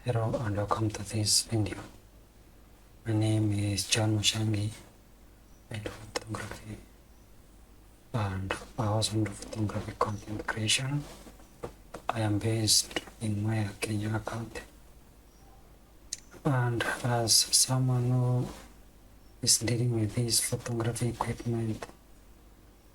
Hello and welcome to this video. My name is John Mushangi. I do photography and I also do photography content creation. I am based in Maya, Kenya County. And as someone who is dealing with this photography equipment,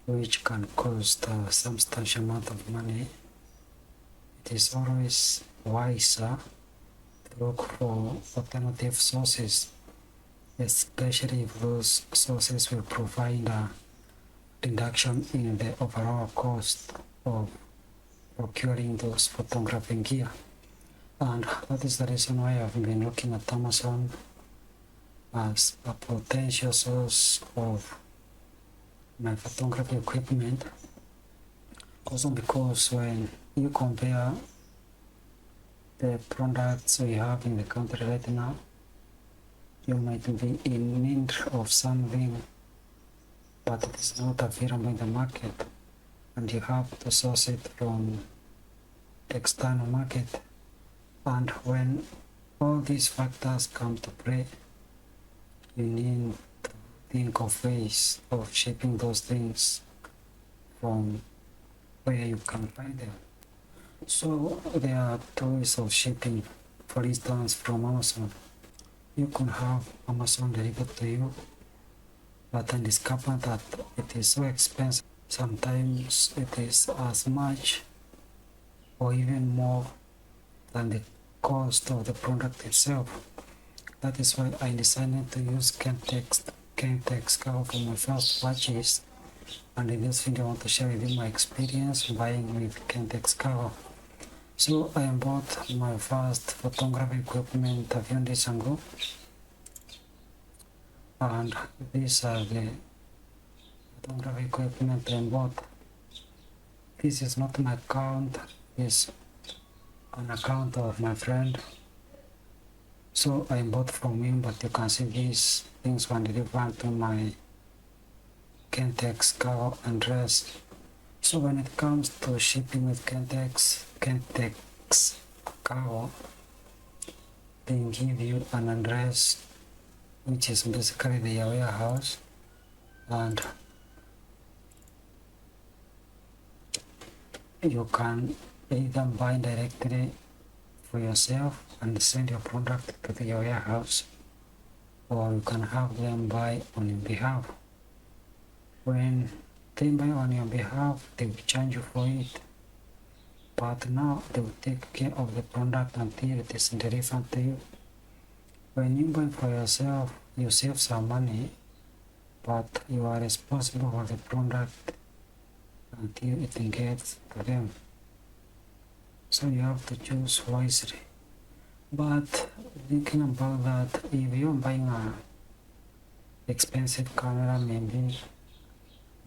which can cost a substantial amount of money, it is always wiser to look for alternative sources, especially if those sources will provide a reduction in the overall cost of procuring those photography gear. And that is the reason why I've been looking at Amazon as a potential source of my photography equipment. Also because when you compare the products we have in the country right now, you might be in need of something but it is not available in the market and you have to source it from external market. And when all these factors come to play, you need to think of ways of shipping those things from where you can find them. So there are two ways of shipping. For instance, from Amazon, you can have Amazon delivered to you, but I discovered that it is so expensive. Sometimes it is as much or even more than the cost of the product itself. That is why I decided to use KENTEX cover for my first purchase, and in this video I want to share with you my experience buying with KENTEX cover. So I bought my first photography equipment a few days ago, and these are the photography equipment I bought. This is not my account, it's an account of my friend. So I bought from him, but you can see these things when delivered to my KENTEX cover address. So when it comes to shipping with KENTEX cover, they give you an address which is basically their warehouse, and you can either buy directly for yourself and send your product to the warehouse, or you can have them buy on your behalf. When they buy on your behalf, they will charge you for it, but now they will take care of the product until it is delivered to you. When you buy for yourself, you save some money, but you are responsible for the product until it gets to them. So you have to choose wisely. But thinking about that, if you're buying an expensive camera, maybe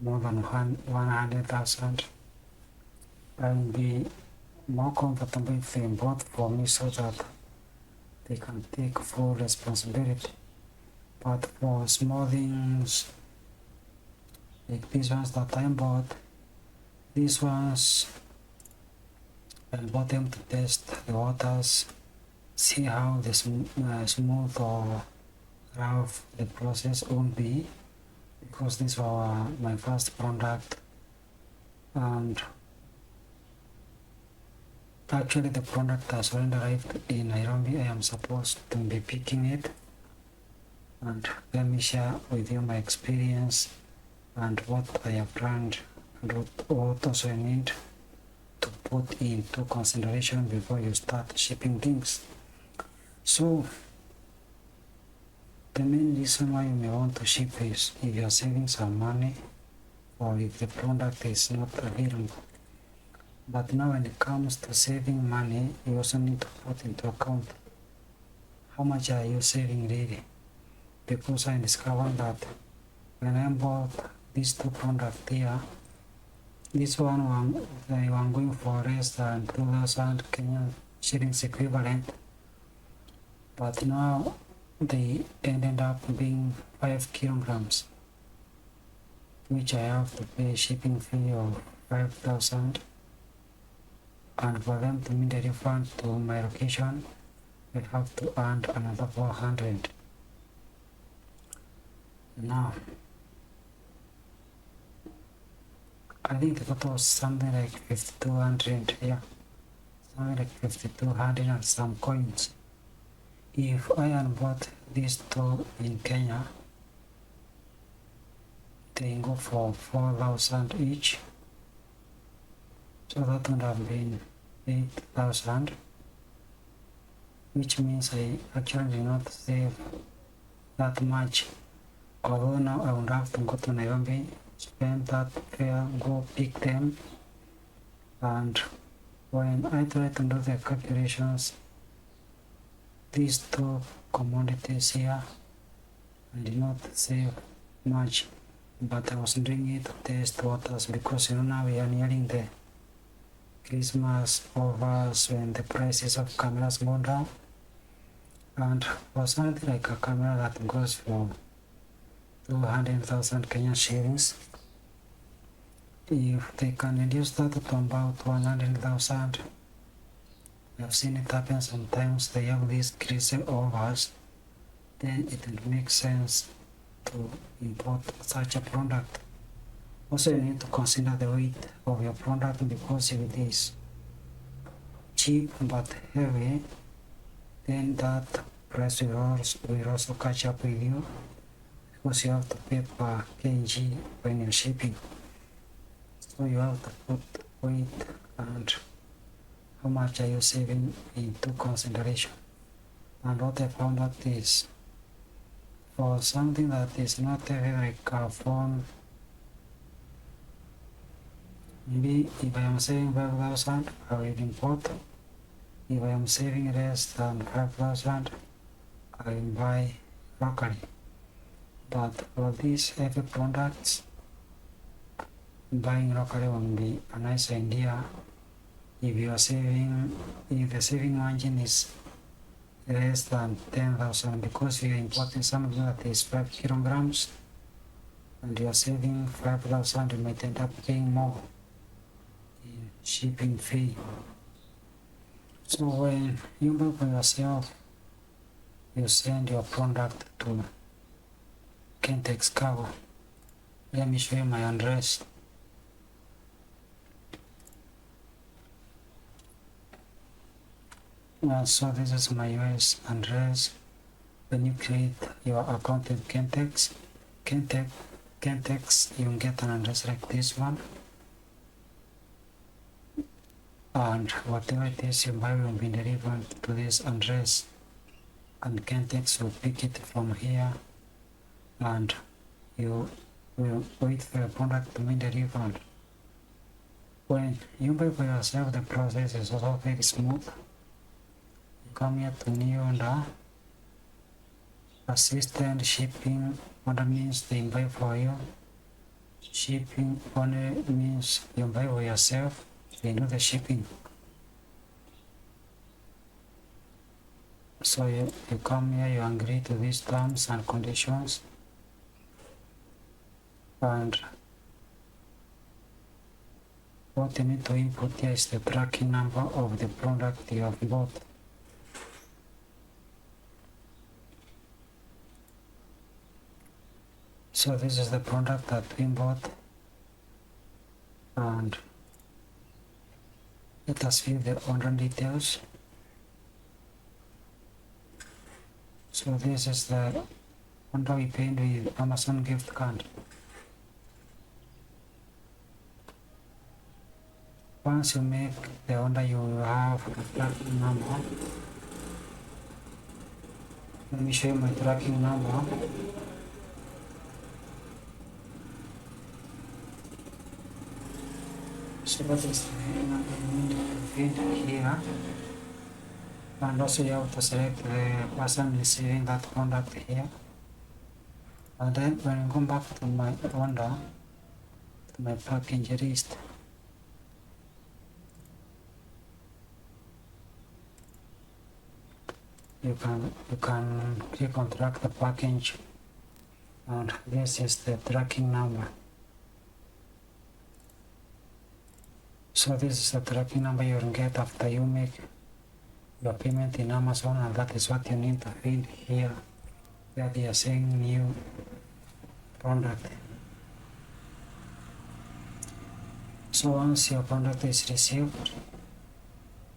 more than 100,000, I will be more comfortable if they bought for me so that they can take full responsibility. But for small things like these ones that I bought, these ones I bought them to test the waters, see how the smooth or rough the process would be, because these were my first product, and actually the product has already arrived in Nairobi. I am supposed to be picking it, and let me share with you my experience and what I have learned and what also I need to put into consideration before you start shipping things. So the main reason why you may want to ship is if you are saving some money or if the product is not available. But now when it comes to saving money, you also need to put into account how much are you saving really, because I discovered that when I bought these two products here, this one they were going for less than 2,000 Kenyan shillings equivalent, but now they ended up being 5 kilograms, which I have to pay shipping fee of 5,000, and for them to me deliver to my location I have to add another 400. Now I think the total was something like 5200, yeah, something like 5200 and some coins. If I had bought these two in Kenya, they go for 4,000 each, so that would have been 8,000, which means I actually did not save that much. Although now I would have to go to Nairobi, spend that fare, go pick them, and when I try to do the calculations, these two commodities here, I did not save much, but I was doing it to test waters because now we are nearing the Christmas offers when the prices of cameras go down, and for something like a camera that goes for 200,000 Kenyan shillings, if they can reduce that to about 100,000, I've seen it happen sometimes. They have these crazy offers, then it will make sense to import such a product. Also, you need to consider the weight of your product, because if it is cheap but heavy, then that price will also catch up with you, because you have to pay per kg when you're shipping. So you have to put weight and how much are you saving into consideration. And what I found out is, for something that is not heavy like a phone, maybe if I am saving 5,000, I will import. If I am saving less than 5,000, I will buy locally. But for these heavy products, buying locally will be a nice idea if you are saving, if the saving margin is less than 10,000, because you are importing something that is 5 kilograms and you are saving 5,000, you might end up paying more in shipping fee. So when you buy for yourself, you send your product to KENTEX Cargo. Let me show you my address. So this is my US address. When you create your account in KENTEX, you get an address like this one, and whatever it is you buy will be delivered to this address, and KENTEX will pick it from here, and you will wait for your product to be delivered. When you buy for yourself, the process is also very smooth. Come here to new order, assistant shipping. Order means they buy for you. Shipping only means you buy for yourself, they do the shipping. So you come here, you agree to these terms and conditions, and what you need to input here is the tracking number of the product you have bought. So this is the product that we bought, and let us fill the order details. So this is the order we paid with Amazon gift card. Once you make the order, you will have a tracking number. Let me show you my tracking number. So that is the number you need to feed here, and also you have to select the person receiving that product here. And then when I go back to my order, to my package list, you can click on track the package, and this is the tracking number. So this is the tracking number you will get after you make your payment in Amazon, and that is what you need to fill here where they are saying new product. So once your product is received,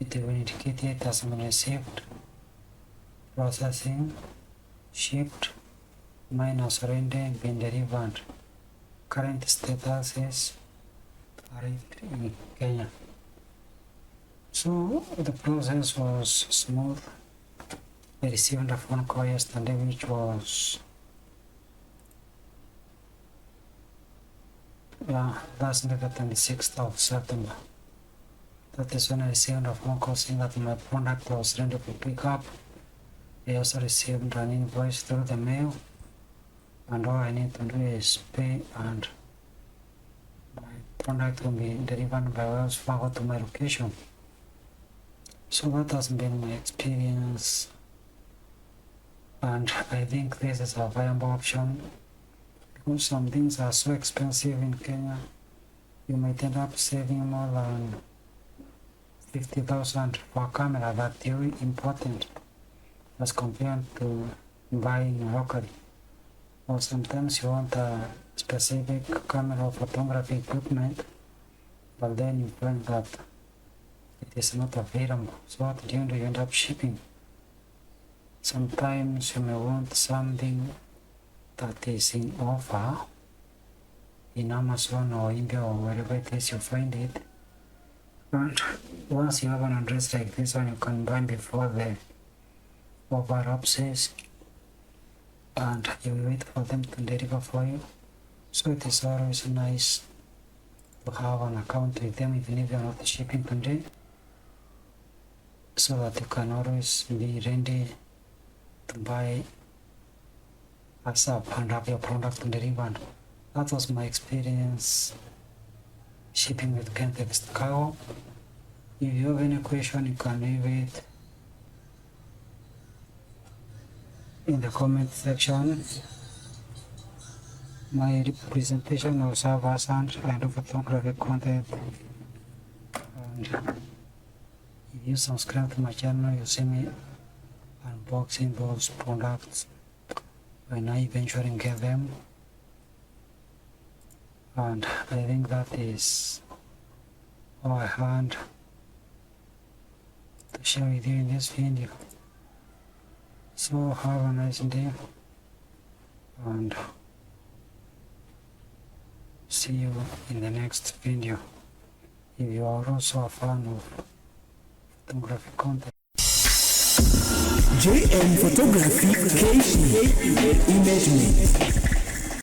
it will indicate it has been received, processing, shipped, minus render, been delivered. Current status is arrived in Kenya. So the process was smooth. I received a phone call yesterday, which was Thursday the 26th of September. That is when I received a phone call saying that my product was ready for pickup. I also received an invoice through the mail, and all I need to do is pay, and my product will be delivered by Wells Fargo to my location. So that has been my experience, and I think this is a viable option because some things are so expensive in Kenya. You might end up saving more than 50,000 for a camera that you important as compared to buying locally. Or sometimes you want a specific camera or photography equipment, but then you find that it is not available. So what do? You end up shipping. Sometimes you may want something that is in offer in Amazon or India or wherever it is you find it. And once you have an address like this one, you can buy before the offer lapses, and you wait for them to deliver for you. So it is always nice to have an account with them even if you are not shipping today, so that you can always be ready to buy ASAP and have your product delivered. That was my experience shipping with KENTEX Cargo. If you have any question, you can leave it in the comment section. My presentation will serve as and I do photography content, and if you subscribe to my channel, you see me unboxing those products when I eventually get them. And I think that is all I had to share with you in this video. So have a nice day, and see you in the next video. If you are also a fan of photography content. JM Photography KE Imagement.